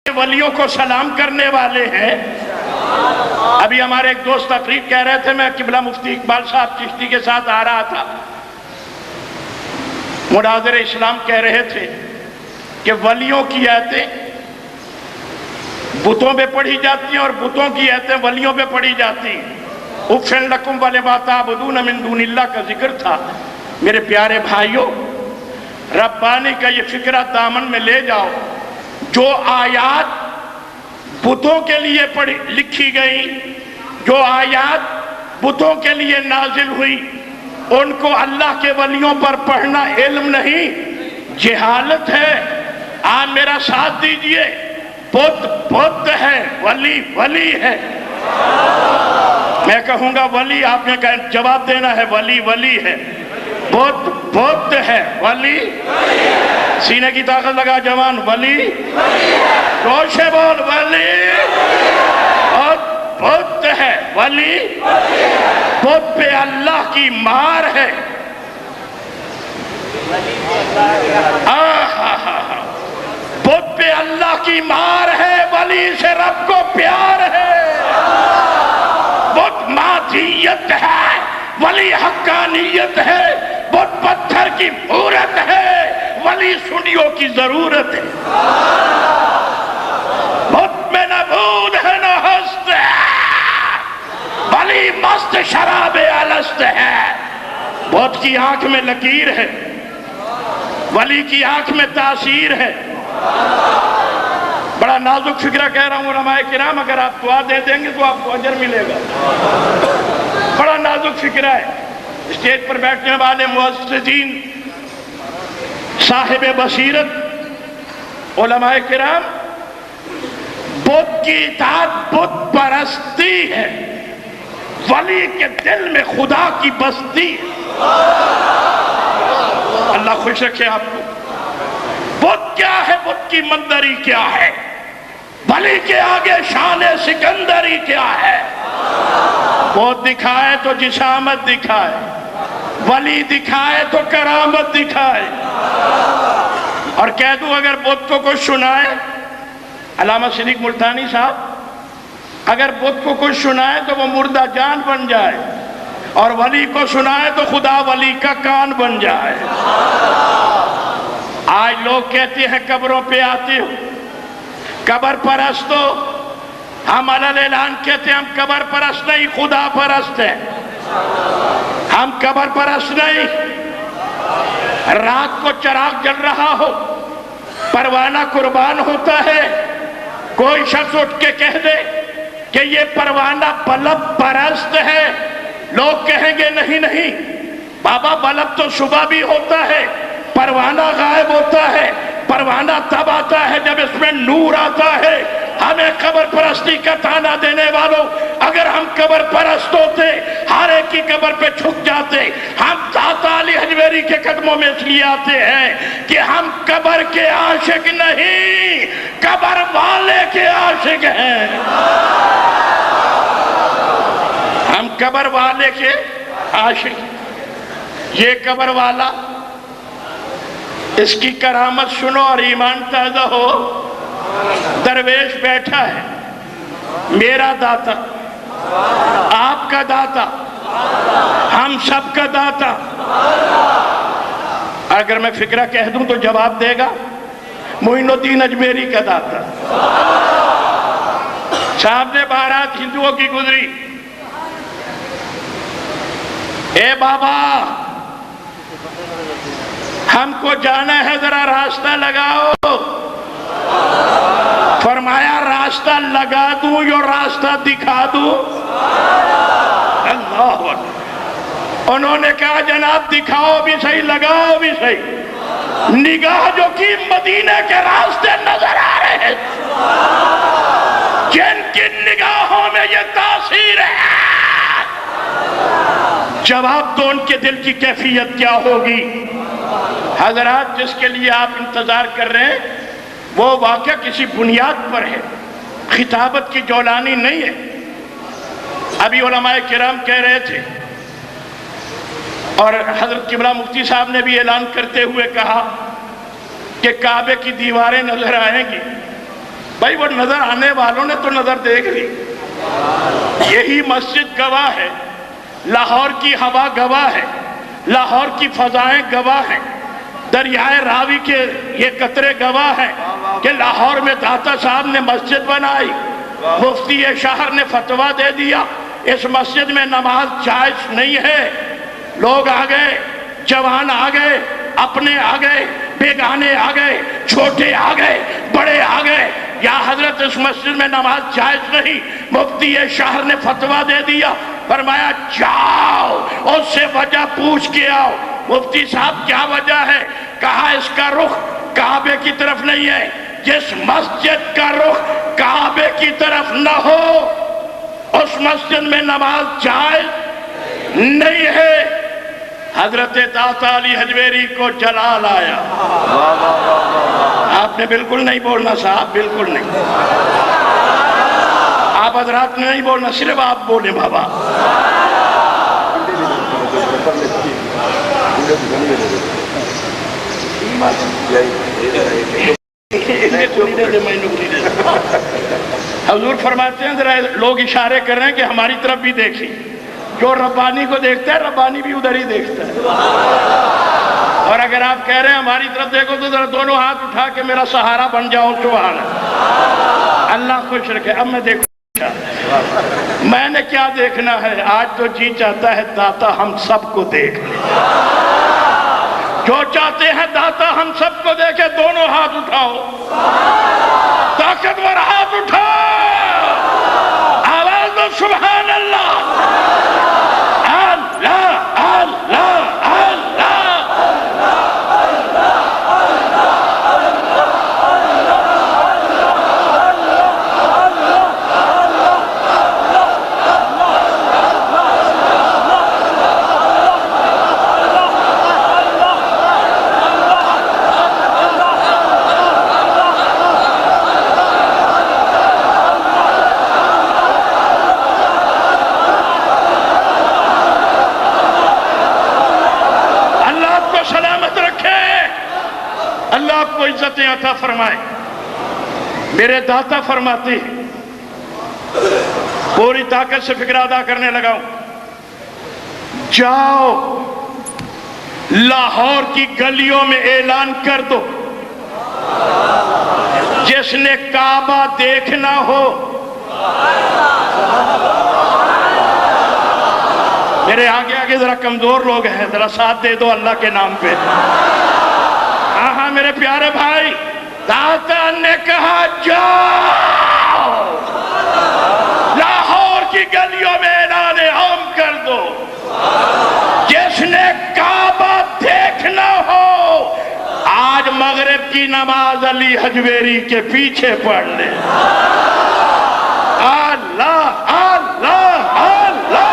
ولیوں کو سلام کرنے والے ہیں۔ ابھی ہمارے ایک دوست تقریر کہہ رہے تھے، میں قبلہ مفتی اقبال صاحب چشتی کے ساتھ آ رہا تھا، مناظر اسلام کہہ رہے تھے کہ ولیوں کی آیتیں بتوں پہ پڑھی جاتی ہیں اور بتوں کی آیتیں ولیوں پہ پڑھی جاتی ہیں۔ اُفْشَنْ لَكُمْ وَلِمَا تَعْبُدُونَ مِن دُونِ اللَّهِ کا ذکر تھا۔ میرے پیارے بھائیوں، ربانی کا یہ فکرہ دامن میں لے جاؤ، جو آیات بتوں کے لیے لکھی گئی، جو آیات بتوں کے لیے نازل ہوئی، ان کو اللہ کے ولیوں پر پڑھنا علم نہیں، جہالت ہے۔ آپ میرا ساتھ دیجئے، بت ہے، ولی ولی ہے۔ میں کہوں گا ولی، آپ نے کہا جواب دینا ہے ولی ولی ہے، بت ہے، ولی سینے کی طاقت لگا جوان، ولی روشے بول، ولی بت ہے، ولی بت پہ اللہ کی مار ہے۔ بت پہ اللہ کی مار ہے، ولی سے رب کو پیار ہے۔ بت مادیت ہے، ولی حقانیت ہے۔ بت پتھر کی مورت ہے، ولی سنیوں کی ضرورت ہے۔ بت میں نہ بود ہے نہ ہست ہے، ولی مست شراب الست ہے۔ بت کی آنکھ میں لکیر ہے، ولی کی آنکھ میں تاثیر ہے۔ بڑا نازک فکرہ کہہ رہا ہوں علماء کرام، اگر آپ دعا دے دیں گے تو آپ کو اجر ملے گا۔ بڑا نازک فکرہ ہے۔ اسٹیج پر بیٹھنے والے معززین، صاحب بصیرت علماء کرام، بت کی اطاعت بت پرستی ہے، ولی کے دل میں خدا کی بستی ہے۔ اللہ خوش رکھے آپ کو۔ بت کیا ہے، بت کی مندری کیا ہے، ولی کے آگے شان سکندری کیا ہے۔ بت دکھائے تو جسامت دکھائے، ولی دکھائے تو کرامت دکھائے۔ اور کہہ دوں اگر بت کو کچھ سنائے، علامہ صدیق ملتانی صاحب، اگر بت کو کچھ سنائے تو وہ مردہ جان بن جائے، اور ولی کو سنائے تو خدا ولی کا کان بن جائے۔ آج لوگ کہتے ہیں قبروں پہ آتے ہو، قبر پرست ہو۔ ہم علل اعلان کہتے ہیں ہم قبر پرست نہیں، خدا پرست ہیں۔ ہم قبر پرست نہیں۔ رات کو چراغ جل رہا ہو، پروانہ قربان ہوتا ہے، کوئی شخص اٹھ کے کہہ دے کہ یہ پروانہ بلب پرست ہے، لوگ کہیں گے نہیں نہیں بابا، بلب تو صبح بھی ہوتا ہے، پروانہ غائب ہوتا ہے۔ پروانہ تب آتا ہے جب اس میں نور آتا ہے۔ ہمیں قبر پرستی کا تانا دینے والوں، اگر ہم قبر پرست ہوتے، ہر ایک کی قبر پہ چھک جاتے۔ ہم داتا علی حجویری کے قدموں میں اس لیے آتے ہیں کہ ہم قبر کے عاشق نہیں، قبر والے کے عاشق ہیں۔ ہم قبر والے کے عاشق۔ یہ قبر والا، اس کی کرامت سنو اور ایمان تازہ ہو۔ درویش بیٹھا ہے، میرا داتا، آپ کا داتا، ہم سب کا داتا۔ اگر میں فکرہ کہہ دوں تو جواب دے گا، معین الدین اجمیری کا داتا۔ صاحب نے بارات ہندوؤں کی گزری، اے بابا ہم کو جانا ہے، ذرا راستہ لگاؤ۔ فرمایا راستہ لگا دوں یا راستہ دکھا دوں؟ اللہ اکبر۔ انہوں نے کہا جناب دکھاؤ بھی صحیح، لگاؤ بھی صحیح۔ نگاہ جو کی مدینے کے راستے نظر آ رہے ہیں، جن کی نگاہوں میں یہ تاثیر ہے، جواب تو ان کے دل کی کیفیت کیا ہوگی۔ حضرات جس کے لیے آپ انتظار کر رہے ہیں وہ واقعہ کسی بنیاد پر ہے، خطابت کی جولانی نہیں ہے۔ ابھی علماء کرام کہہ رہے تھے، اور حضرت قبلہ مفتی صاحب نے بھی اعلان کرتے ہوئے کہا کہ کعبے کی دیواریں نظر آئیں گی، بھائی وہ نظر آنے والوں نے تو نظر دیکھ لی، یہی مسجد گواہ ہے، لاہور کی ہوا گواہ ہے، لاہور کی فضائیں گواہ ہیں، دریائے راوی کے یہ قطرے گواہ ہیں کہ لاہور میں داتا صاحب نے مسجد بنائی، مفتی شہر نے فتویٰ دے دیا اس مسجد میں نماز جائز نہیں ہے۔ لوگ آ گئے، جوان آ گئے، اپنے آ گئے، بیگانے آ گئے، چھوٹے آ گئے، بڑے آ گئے، یا حضرت اس مسجد میں نماز جائز نہیں، مفتی شہر نے فتویٰ دے دیا، فرمایا جاؤ اس سے وجہ پوچھ کے آؤ۔ مفتی صاحب کیا وجہ ہے؟ کہا اس کا رخ کعبے کی طرف نہیں ہے، جس مسجد کا رخ کعبے کی طرف نہ ہو اس مسجد میں نماز جائز نہیں ہے۔ حضرت داتا علی حجویری کو جلال آیا۔ آپ نے بالکل نہیں بولنا صاحب، بالکل نہیں، آپ حضرات نے نہیں بولنا، صرف آپ بولیں بابا۔ حضور فرماتے ہیں ذرا لوگ اشارے کر رہے ہیں کہ ہماری طرف بھی دیکھیں، جو ربانی کو دیکھتا ہے ربانی بھی ادھر ہی دیکھتا ہے، اور اگر آپ کہہ رہے ہیں ہماری طرف دیکھو تو ذرا دونوں ہاتھ اٹھا کے میرا سہارا بن جاؤ، سبحان اللہ، اللہ خوش رکھے۔ اب میں دیکھوں میں نے کیا دیکھنا ہے، آج تو جی چاہتا ہے داتا ہم سب کو دیکھ لے، جو چاہتے ہیں داتا ہم سب کو دیکھے دونوں ہاتھ اٹھاؤ، طاقتور ہاتھ اٹھاؤ، آواز دو سبحان اللہ، اللہ اللہ اللہ۔ اللہ آپ کو عزتیں عطا فرمائے۔ میرے داتا فرماتے ہیں، پوری طاقت سے فکر ادا کرنے لگا ہوں، جاؤ لاہور کی گلیوں میں اعلان کر دو، جس نے کعبہ دیکھنا ہو، میرے آگے آگے ذرا کمزور لوگ ہیں، ذرا ساتھ دے دو اللہ کے نام پہ۔ ہاں میرے پیارے بھائی، داتا نے کہا جاؤ لاہور کی گلیوں میں اعلان عام کر دو، جس نے کعبہ دیکھنا ہو آج مغرب کی نماز علی حجویری کے پیچھے پڑھ لے۔ اللہ اللہ اللہ۔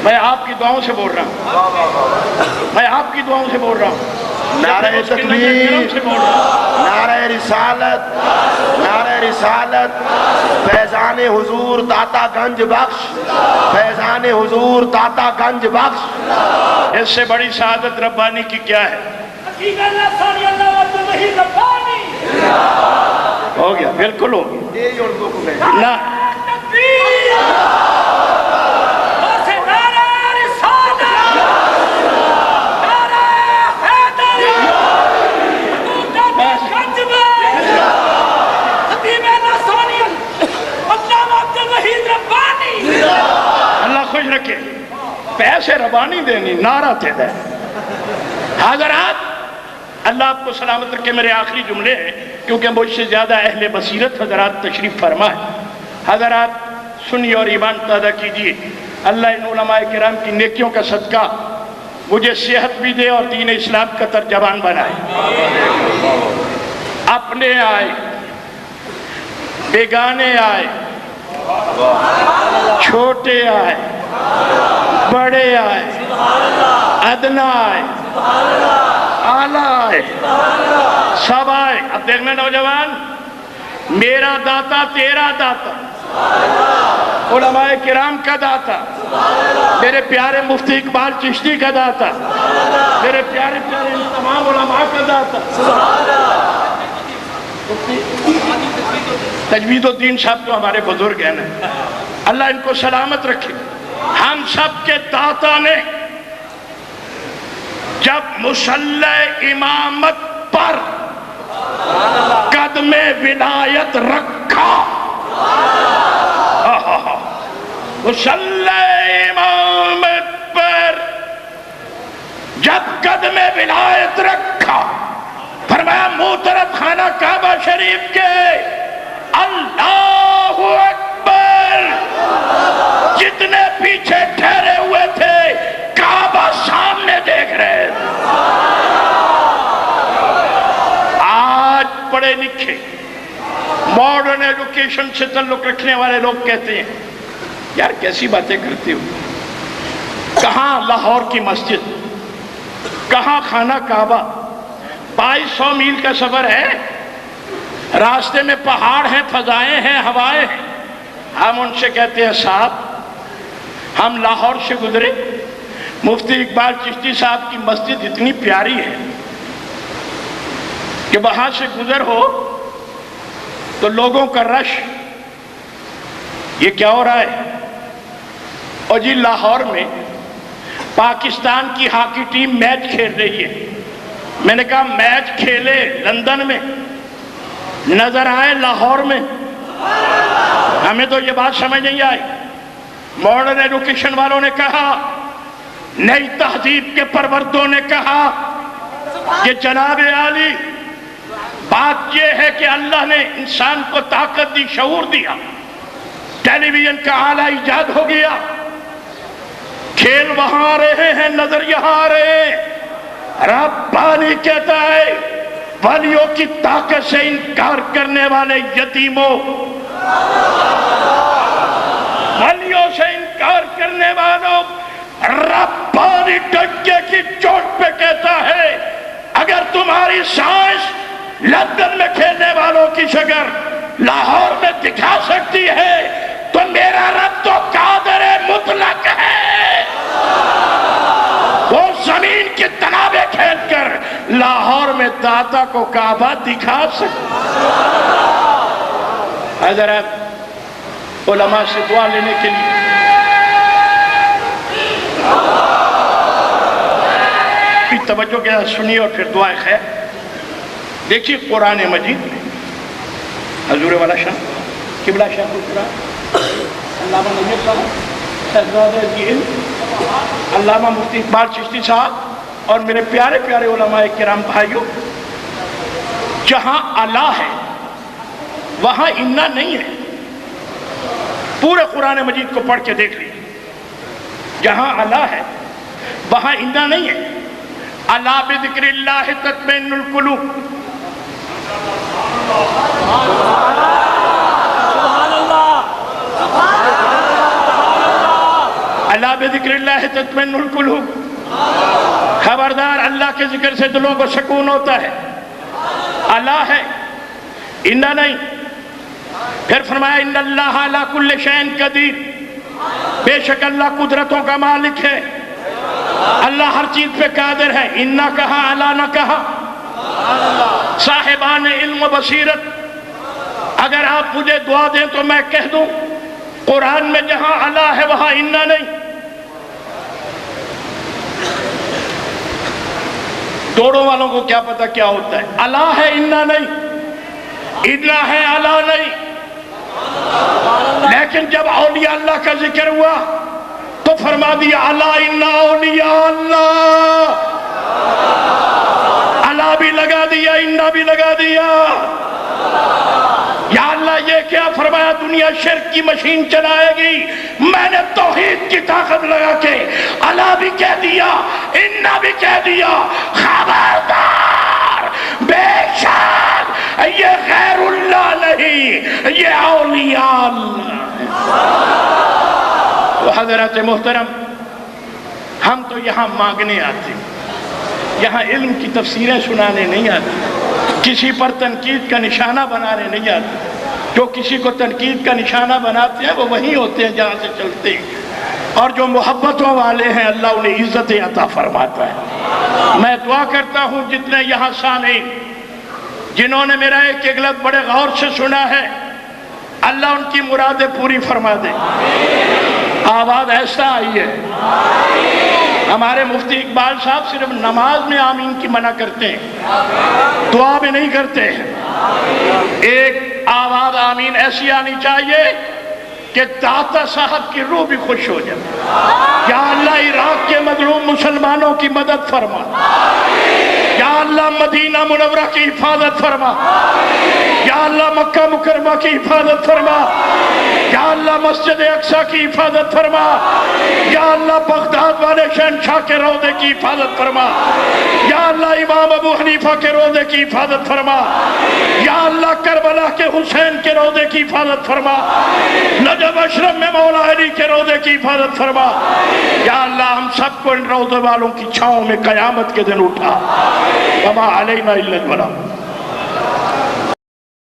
میں آپ کی دعاؤں سے بول رہا ہوں، میں آپ کی دعاؤں سے بول رہا ہوں، نعرہ تکبیر، نعرہ رسالت، نعرہ رسالت، فیضان حضور داتا گنج بخش، فیضان حضور داتا گنج بخش۔ اس سے بڑی سعادت ربانی کی کیا ہے؟ ہو گیا، بالکل ہو گیا نا۔ اللہ خوش رکھے، پیسے ربانی دینی نعرہ تے دے۔ حضرات اللہ آپ کو سلامت رکھے، میرے آخری جملے ہیں کیونکہ مجھ سے زیادہ اہل بصیرت حضرات تشریف فرما ہے۔ حضرات سنی اور ایمان تازہ کیجیے، اللہ ان علماء کرام کی نیکیوں کا صدقہ مجھے صحت بھی دے اور دین اسلام کا ترجمان بنائے۔ اپنے آئے، بیگانے آئے، چھوٹے آئے، بڑے آئے، ادنا آئے، اعلیٰ آئے، سب آئے۔ اب دیکھنا نوجوان، میرا داتا تیرا داتا، علماء کرام کا داتا، میرے پیارے مفتی اقبال چشتی کا داتا، میرے پیارے پیارے تمام علماء کا داتا، تجوید الدین صاحب تو ہمارے بزرگ ہیں نا، اللہ ان کو سلامت رکھے۔ ہم سب کے داتا نے جب مصلی امامت پر قدم ولایت رکھا، مصلی امامت پر جب قدم ولایت رکھا، فرمایا منہ طرف خانہ کعبہ شریف کے، اللہ اکبر، جتنے پیچھے ٹھہرے ہوئے تھے کعبہ سامنے دیکھ رہے تھے۔ آج پڑھے لکھے ماڈرن ایڈوکیشن سے تعلق رکھنے والے لوگ کہتے ہیں یار کیسی باتیں کرتے ہو، کہاں لاہور کی مسجد، کہاں خانہ کعبہ، 2200 میل کا سفر ہے، راستے میں پہاڑ ہیں، فضائیں ہیں، ہوائیں ہیں۔ ہم ان سے کہتے ہیں صاحب ہم لاہور سے گزرے، مفتی اقبال چشتی صاحب کی مسجد اتنی پیاری ہے کہ وہاں سے گزر ہو تو لوگوں کا رش، یہ کیا ہو رہا ہے؟ اور جی لاہور میں پاکستان کی ہاکی ٹیم میچ کھیل رہی ہے۔ میں نے کہا میچ کھیلے لندن میں، نظر آئے لاہور میں؟ ہمیں تو یہ بات سمجھ نہیں آئی۔ ماڈرن ایڈوکیشن والوں نے کہا، نئی تہذیب کے پروردوں نے کہا کہ جناب عالی بات یہ ہے کہ اللہ نے انسان کو طاقت دی، شعور دیا، ٹیلی ویژن کا آلہ ایجاد ہو گیا، کھیل وہاں آ رہے ہیں، نظر یہاں آ رہے ہیں۔ ربانی کہتا ہے ولیوں کی طاقت سے انکار کرنے والے یتیموں، ولیوں سے انکار کرنے والوں، ربانی ڈنکے کی چوٹ پہ کہتا ہے اگر تمہاری سائنس لندن میں کھیلنے والوں کی شکل لاہور میں دکھا سکتی ہے تو میرا رب تو قادر مطلق ہے، وہ زمین کی تنابیں کھیل کر لاہور میں داتا کو کعبہ دکھا سکتا۔ حضرات علماء سے دعا لینے کے لیے توجہ کے ساتھ سنیے اور پھر دعائے خیر۔ دیکھیے قرآن مجید میں حضور والا شاہ قبلہ شاہ القرآن علامہ نیر صاحب شہزادہ علم علامہ مفتی اقبال چشتی صاحب اور میرے پیارے پیارے علماء کرام بھائیوں، جہاں اللہ ہے وہاں انا نہیں ہے۔ پورے قرآن مجید کو پڑھ کے دیکھ لیجیے، جہاں اللہ ہے وہاں انا نہیں ہے۔ الا بذکر اللہ تطمئن القلوب، الا بذکر اللہ تطمئن القلوب، خبردار اللہ کے ذکر سے دلوں کو سکون ہوتا ہے۔ اللہ ہے، انا نہیں۔ پھر فرمایا ان اللہ علی کل شیء قدیر، بے شک اللہ قدرتوں کا مالک ہے، اللہ ہر چیز پہ قادر ہے۔ انا کہا، الا نہ کہا۔ صاحبان علم و بصیرت اگر آپ مجھے دعا دیں تو میں کہہ دوں قرآن میں جہاں اللہ ہے وہاں انا نہیں۔ دوڑوں والوں کو کیا پتا کیا ہوتا ہے، اللہ ہے انا نہیں، انا ہے اللہ نہیں۔ لیکن جب اولیاء اللہ کا ذکر ہوا تو فرما دیا اللہ انا اولیاء اللہ، اللہ بھی لگا دیا، انا بھی لگا دیا۔ یا اللہ یہ کیا فرمایا، دنیا شرک کی مشین چلائے گی، میں نے توحید کی طاقت لگا کے اللہ بھی کہہ دیا، انا بھی کہہ دیا۔ خبردار، بے شک یہ غیر اللہ نہیں، یہ اولیاء اللہ ہے۔ تو حضرت محترم، ہم تو یہاں مانگنے آتے ہیں، یہاں علم کی تفسیریں سنانے نہیں آتے، کسی پر تنقید کا نشانہ بنانے نہیں آتے۔ جو کسی کو تنقید کا نشانہ بناتے ہیں وہ وہی ہوتے ہیں جہاں سے چلتے ہیں، اور جو محبتوں والے ہیں اللہ انہیں عزت عطا فرماتا ہے۔ میں دعا کرتا ہوں جتنے یہاں سامعین جنہوں نے میرا ایک ایک لفظ بڑے غور سے سنا ہے، اللہ ان کی مرادیں پوری فرما دے۔ آواز ایسا آئی ہے، ہمارے مفتی اقبال صاحب صرف نماز میں آمین کی منع کرتے ہیں، دعا میں نہیں کرتے ہیں۔ ایک آواز آمین ایسی آنی چاہیے کہ داتا صاحب کی روح بھی خوش ہو جائے۔ یا اللہ عراق کے مظلوم مسلمانوں کی مدد فرما، یا اللہ مدینہ منورہ کی حفاظت فرما، یا اللہ مکہ مکرمہ کی حفاظت فرما، یا اللہ مسجد اقصی کی حفاظت فرما، یا اللہ بغداد والے شہنشاہ کے روضے کی حفاظت فرما، یا اللہ امام ابو حنیفہ کے روضے کی حفاظت فرما، یا اللہ کربلا کے حسین کے روضے کی حفاظت فرما، نجف اشرف میں مولا علی کے روضے کی حفاظت فرما، یا اللہ ہم سب کو ان روضے والوں کی چھاؤں میں قیامت کے دن اٹھا۔ وما علینا الا البلاغ۔